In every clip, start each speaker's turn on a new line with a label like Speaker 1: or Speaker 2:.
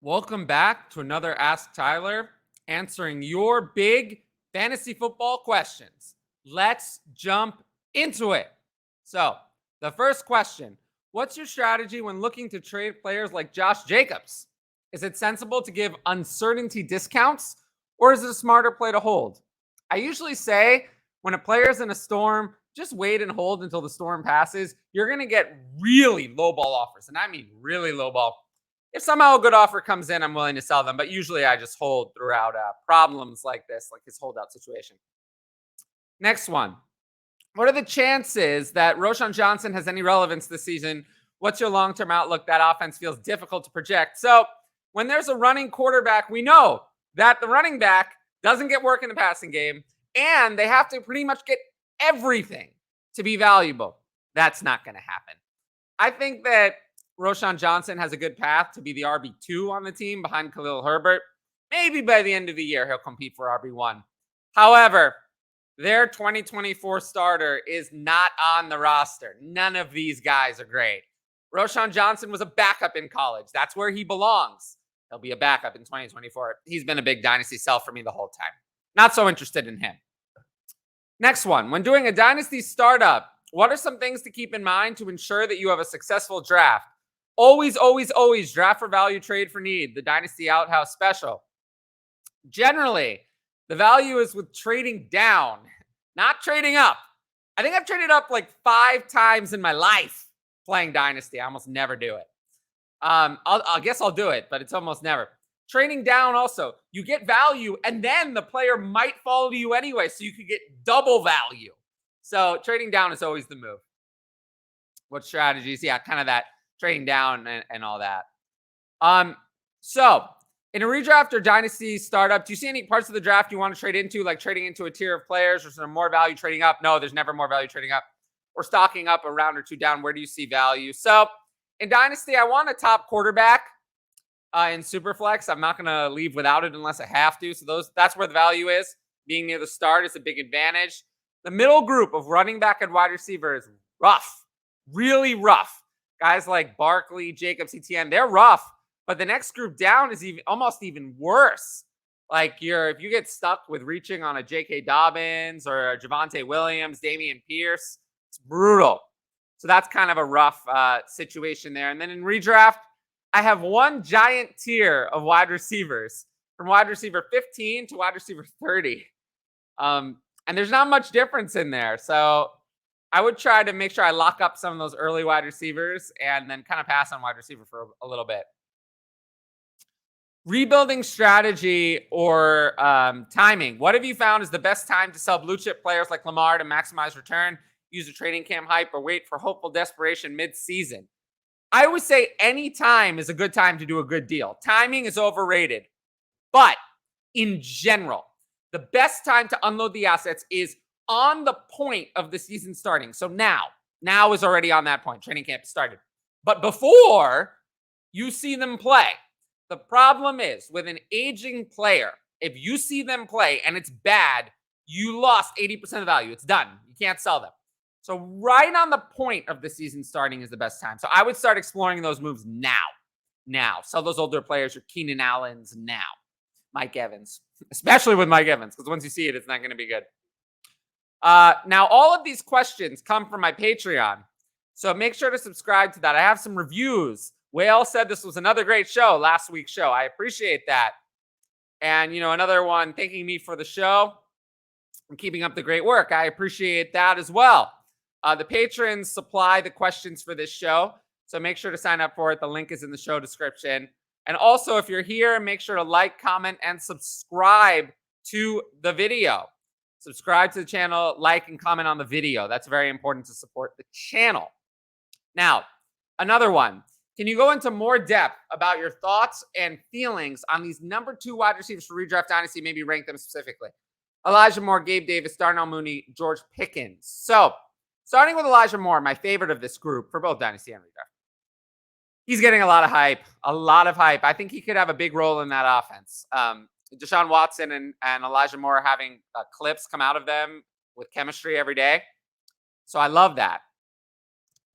Speaker 1: Welcome back to another Ask Tyler, answering your big fantasy football questions. Let's jump into it. So, the first question: what's your strategy when looking to trade players like Josh Jacobs? Is it sensible to give uncertainty discounts, or is it a smarter play to hold? I usually say when a player's in a storm, just wait and hold until the storm passes. You're going to get really low ball offers, and I mean really low ball. If somehow a good offer comes in, I'm willing to sell them. But usually I just hold throughout problems like this, like his holdout situation. Next one. What are the chances that Roschon Johnson has any relevance this season? What's your long-term outlook? That offense feels difficult to project. So when there's a running quarterback, we know that the running back doesn't get work in the passing game, and they have to pretty much get everything to be valuable. That's not going to happen. I think that Roschon Johnson has a good path to be the RB2 on the team behind Khalil Herbert. Maybe by the end of the year, he'll compete for RB1. However, their 2024 starter is not on the roster. None of these guys are great. Roschon Johnson was a backup in college. That's where he belongs. He'll be a backup in 2024. He's been a big dynasty sell for me the whole time. Not so interested in him. Next one. When doing a dynasty startup, what are some things to keep in mind to ensure that you have a successful draft? Always, always, always draft for value, trade for need. The Dynasty Outhouse special. Generally, the value is with trading down, not trading up. I think I've traded up like 5 times in my life playing Dynasty. I almost never do it. I guess I'll do it, but it's almost never. Trading down also, you get value, and then the player might follow you anyway, so you could get double value. So trading down is always the move. What strategies? Yeah, kind of that trading down and all that. So in a redraft or dynasty startup, do you see any parts of the draft you want to trade into, like trading into a tier of players, or is there more value trading up? No, there's never more value trading up. Or stocking up a round or two down. Where do you see value? So in dynasty, I want a top quarterback in Superflex. I'm not going to leave without it unless I have to. So that's where the value is. Being near the start is a big advantage. The middle group of running back and wide receiver is rough, really rough. Guys like Barkley, Jacobs, Etienne, they're rough. But the next group down is almost even worse. Like if you get stuck with reaching on a J.K. Dobbins or a Javonte Williams, Dameon Pierce, it's brutal. So that's kind of a rough situation there. And then in redraft, I have one giant tier of wide receivers from wide receiver 15 to wide receiver 30. And there's not much difference in there. So I would try to make sure I lock up some of those early wide receivers and then kind of pass on wide receiver for a little bit. Rebuilding strategy or timing. What have you found is the best time to sell blue chip players like Lamar to maximize return? Use a trading camp hype or wait for hopeful desperation mid-season? I always say any time is a good time to do a good deal. Timing is overrated. But in general, the best time to unload the assets is on the point of the season starting. So now is already on that point. Training camp started. But before you see them play, the problem is with an aging player, if you see them play and it's bad, you lost 80% of the value. It's done. You can't sell them. So right on the point of the season starting is the best time. So I would start exploring those moves now. Sell those older players, your Keenan Allens now. Mike Evans, especially with Mike Evans, because once you see it, it's not going to be good. Now, all of these questions come from my Patreon, so make sure to subscribe to that. I have some reviews. Whale said this was another great show, last week's show. I appreciate that. And, another one thanking me for the show and keeping up the great work. I appreciate that as well. The patrons supply the questions for this show, so make sure to sign up for it. The link is in the show description. And also, if you're here, make sure to like, comment, and subscribe to the video. Subscribe to the channel, like, and comment on the video. That's very important to support the channel. Now, another one. Can you go into more depth about your thoughts and feelings on these number 2 wide receivers for Redraft Dynasty? Maybe rank them specifically. Elijah Moore, Gabe Davis, Darnell Mooney, George Pickens. So, starting with Elijah Moore, my favorite of this group for both Dynasty and Redraft. He's getting a lot of hype. I think he could have a big role in that offense. Deshaun Watson and Elijah Moore having clips come out of them with chemistry every day. So I love that.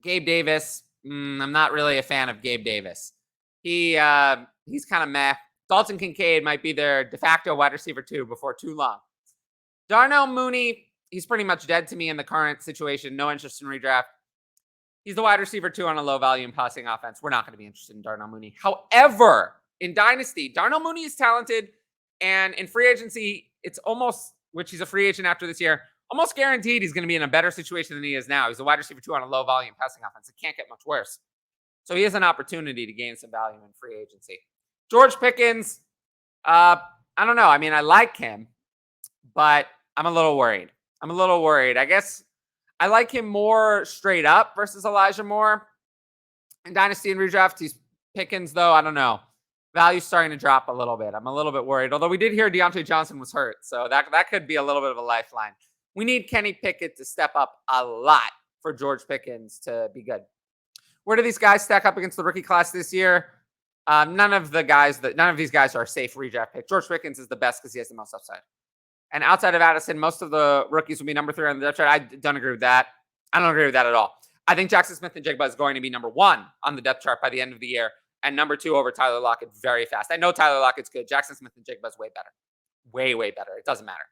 Speaker 1: Gabe Davis, I'm not really a fan of Gabe Davis. He's kind of meh. Dalton Kincaid might be their de facto wide receiver 2 before too long. Darnell Mooney, he's pretty much dead to me in the current situation. No interest in redraft. He's the wide receiver 2 on a low volume passing offense. We're not going to be interested in Darnell Mooney. However, in Dynasty, Darnell Mooney is talented. And in free agency, it's almost, which he's a free agent after this year, almost guaranteed he's going to be in a better situation than he is now. He's a wide receiver 2 on a low volume passing offense. It can't get much worse. So he has an opportunity to gain some value in free agency. George Pickens, I don't know. I mean, I like him, but I'm a little worried. I guess I like him more straight up versus Elijah Moore. In Dynasty and redraft, he's Pickens, though, I don't know. Value's starting to drop a little bit. I'm a little bit worried. Although we did hear Deontay Johnson was hurt, so that could be a little bit of a lifeline. We need Kenny Pickett to step up a lot for George Pickens to be good. Where do these guys stack up against the rookie class this year? None of these guys are a safe redraft pick. George Pickens is the best because he has the most upside. And outside of Addison, most of the rookies will be number 3 on the depth chart. I don't agree with that. I don't agree with that at all. I think Jaxon Smith-Njigba is going to be number 1 on the depth chart by the end of the year, and number 2 over Tyler Lockett very fast. I know Tyler Lockett's good. Jaxon Smith-Njigba is way better. Way, way better. It doesn't matter.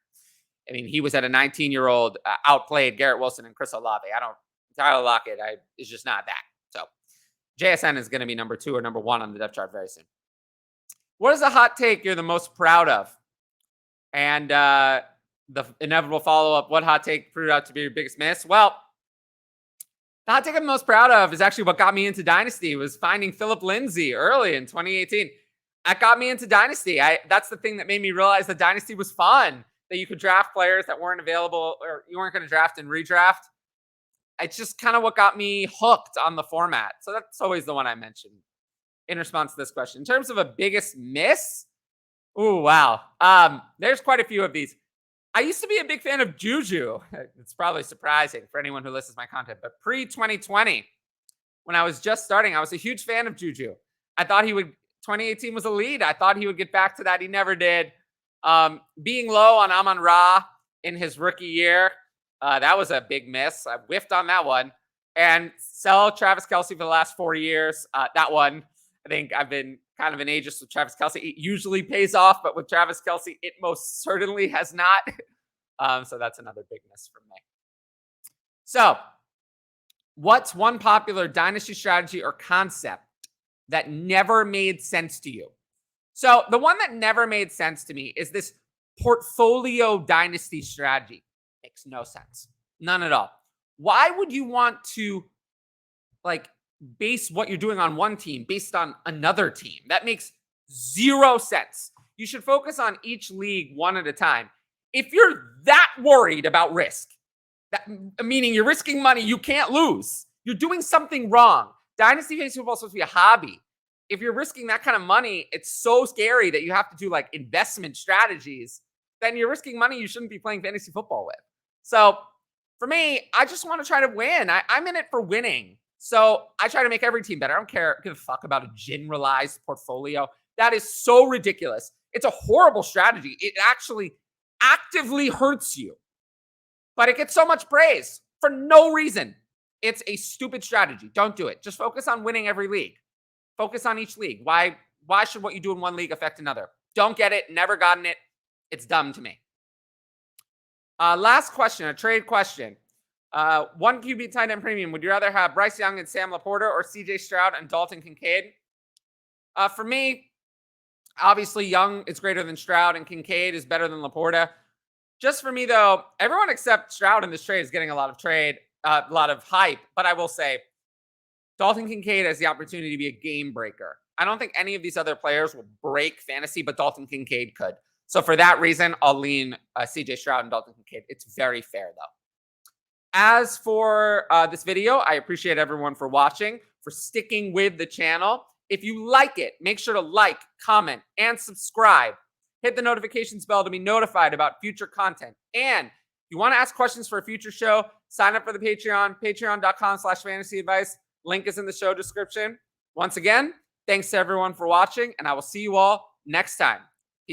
Speaker 1: I mean, he was at a 19-year-old, outplayed Garrett Wilson and Chris Olave. Tyler Lockett is just not that. So JSN is going to be number 2 or number 1 on the depth chart very soon. What is a hot take you're the most proud of? And the inevitable follow-up, what hot take proved out to be your biggest miss? Well, the hot take I'm most proud of is actually what got me into Dynasty, was finding Phillip Lindsay early in 2018. That got me into Dynasty. That's the thing that made me realize that Dynasty was fun, that you could draft players that weren't available or you weren't going to draft and redraft. It's just kind of what got me hooked on the format. So that's always the one I mentioned in response to this question. In terms of a biggest miss, ooh, wow. There's quite a few of these. I used to be a big fan of Juju. It's probably surprising for anyone who listens to my content, but pre-2020, when I was just starting, I was a huge fan of Juju. I thought 2018 was a lead. I thought he would get back to that. He never did. Being low on Amon-Ra in his rookie year, that was a big miss. I whiffed on that one. And sell Travis Kelce for the last 4 years. That one, I think I've been kind of an ageist with Travis Kelce. It usually pays off, but with Travis Kelce, it most certainly has not. So that's another big miss from me. So what's one popular Dynasty strategy or concept that never made sense to you? So the one that never made sense to me is this portfolio Dynasty strategy. Makes no sense. None at all. Why would you want to base what you're doing on one team based on another team? That makes zero sense. You should focus on each league one at a time. If you're that worried about risk, meaning you're risking money you can't lose, you're doing something wrong. Dynasty fantasy football is supposed to be a hobby. If you're risking that kind of money, it's so scary that you have to do investment strategies. Then you're risking money you shouldn't be playing fantasy football with. So for me, I just want to try to win. I'm in it for winning. So I try to make every team better. I don't give a fuck about a generalized portfolio. That is so ridiculous. It's a horrible strategy. It actually actively hurts you. But it gets so much praise for no reason. It's a stupid strategy. Don't do it. Just focus on winning every league. Focus on each league. Why should what you do in one league affect another? Don't get it. Never gotten it. It's dumb to me. Last question, a trade question. 1 QB tight end premium. Would you rather have Bryce Young and Sam LaPorta or CJ Stroud and Dalton Kincaid? For me, obviously Young is greater than Stroud and Kincaid is better than LaPorta. Just for me, though, everyone except Stroud in this trade is getting a lot of hype. But I will say, Dalton Kincaid has the opportunity to be a game breaker. I don't think any of these other players will break fantasy, but Dalton Kincaid could. So for that reason, I'll lean CJ Stroud and Dalton Kincaid. It's very fair, though. As for this video, I appreciate everyone for watching, for sticking with the channel. If you like it, make sure to like, comment, and subscribe. Hit the notifications bell to be notified about future content. And if you want to ask questions for a future show, sign up for the Patreon, patreon.com/fantasyadvice. Link is in the show description. Once again, thanks to everyone for watching, and I will see you all next time.